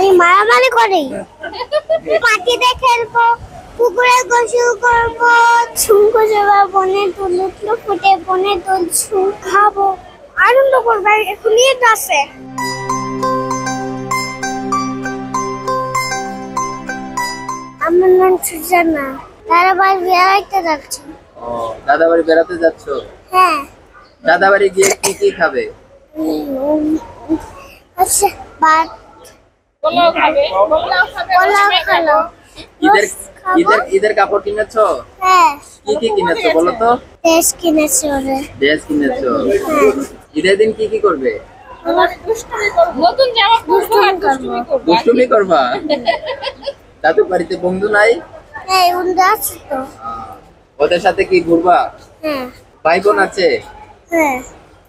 আমি মারামারি করি, মাটিতে খেলবো, পুকুরে গোসল করবো, ঝুমকো জবা বনে দুল উঠলো ফুটে বনে দুল ঝুম খাবো, আনন্দ করবো। এখন ঈদ আছে। আমার নাম সুজানা, দাদাবাড়ি বেড়াইতে যাচ্ছি। ও, দাদাবাড়ি বেড়াতে যাচ্ছ? হ্যাঁ। দাদাবাড়ি গিয়ে কি কি খাবে? আচ্ছা, ভাত, পোলাও খাবে, পোলাও খালো। ঈদের কাপড় কিনেছো? হ্যাঁ। কি কি কিনেছো বলো তো? ড্রেস কিনেছি। ড্রেস কিনেছো? ঈদের দিন কি কি করবে? নতুন জামা পরবো, দুষ্টুমি করবা? দাদু বাড়িতে বন্ধু নাই? হ্যাঁ, বন্ধু আছে তো। ওদের সাথে কি ঘুরবা? হ্যাঁ। ভাই বোন আছে? হ্যাঁ।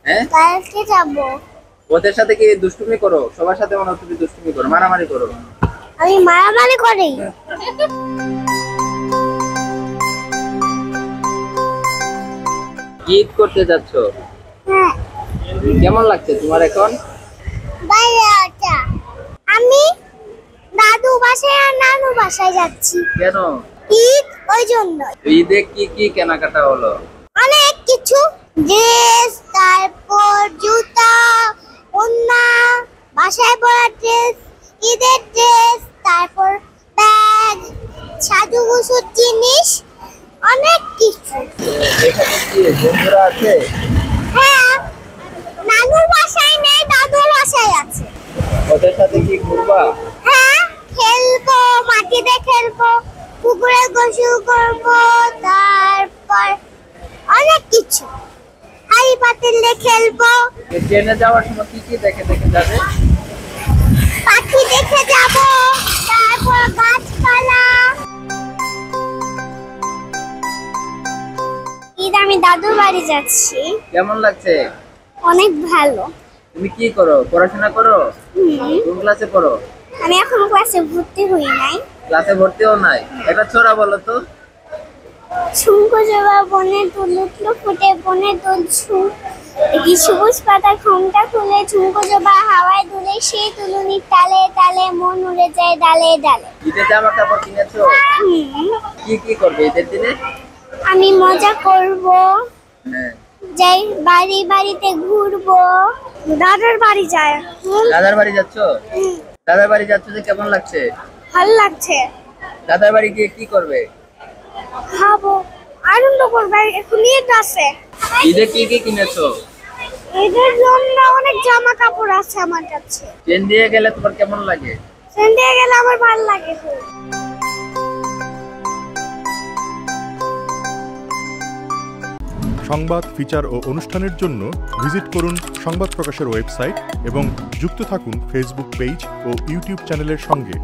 হ্যাঁ, কালকে যাবো। ওদের সাথে কি দুষ্টুমি করো? সবার সাথে মনে হচ্ছে দুষ্টুমি করো, মারামারি করো? আমি মারামারি করি। ঈদ করতে যাচ্ছ? হ্যাঁ। কেমন লাগছে তোমার এখন? বাইরে আটা, আমি দাদু বাসায় আর নানু বাসায় যাচ্ছি। কেন? ঈদ, ওই জন্য। ঈদে কি কি কেনাকাটা হলো? অনেক কিছু, ড্রেস, তারপর জুতা, ওড়না, বাসায় পরা ড্রেস, ঈদের ড্রেস, তারপর ব্যাগ, সাজুগুজুর জিনিস, অনেক কিছু। এখানে কি বন্ধুরা আছে? হ্যাঁ, নানুর বাসায় নেই, দাদুর বাসায় আছে। ওদের সাথে কি ঘুরবা? হ্যাঁ, খেলবো, মাটিতে খেলবো, পুকুরে গোসল করবো, তারপর অনেক কিছু, হাড়ি পাতিলে খেলবো। ট্রেনে যাওয়ার সময় কি কি দেখে দেখে যাবে? পাখি দেখে যাবো, তারপর গাছপালা। ঈদ আমি দাদুর বাড়ি যাচ্ছি। কেমন লাগছে? অনেক ভালো। তুমি কি করো? পড়াশোনা করো? কোন ক্লাসে পড়ো? আমি এখনো ক্লাসে ভর্তি হই নাই। ক্লাসে ভর্তিও নাই? একটা ছড়া বলো তো। ঝুমকো জবা বনে দুল উঠলো ফুটে বনে দুল ঝুম, দেখি সবুজ পাতা ঘোমটা খুলে, ঝুমকো জবা হাওয়ায় দুলে, সেই দুলুনির তালে তালে মন উড়ে যায় ডালে ডালে। ঈদের জামা কাপড় কিনেছো? কি কি করবে ঈদের দিনে? আমি মজা করব, হ্যাঁ। যাই বাড়ি বাড়িতে ঘুরবো, দাদার বাড়ি যায়। দাদার বাড়ি যাচ্ছ? দাদার বাড়ি যাচ্ছ যে কেমন লাগছে? ভালো লাগছে। দাদার বাড়ি গিয়ে কি করবে? খাবো, আনন্দ করবো। এখন ঈদ আছে। ঈদে কি কি কিনেছো? ঈদের জন্য অনেক জামা কাপড় আছে আমার কাছে। ট্রেন দিয়ে গেলে তোমার কেমন লাগে? ট্রেন দিয়ে গেলে আমার ভালো লাগে। সংবাদ, ফিচার ও অনুষ্ঠানের জন্য ভিজিট করুন সংবাদ প্রকাশের ওয়েবসাইট এবং যুক্ত থাকুন ফেসবুক পেজ ও ইউটিউব চ্যানেলের সঙ্গে।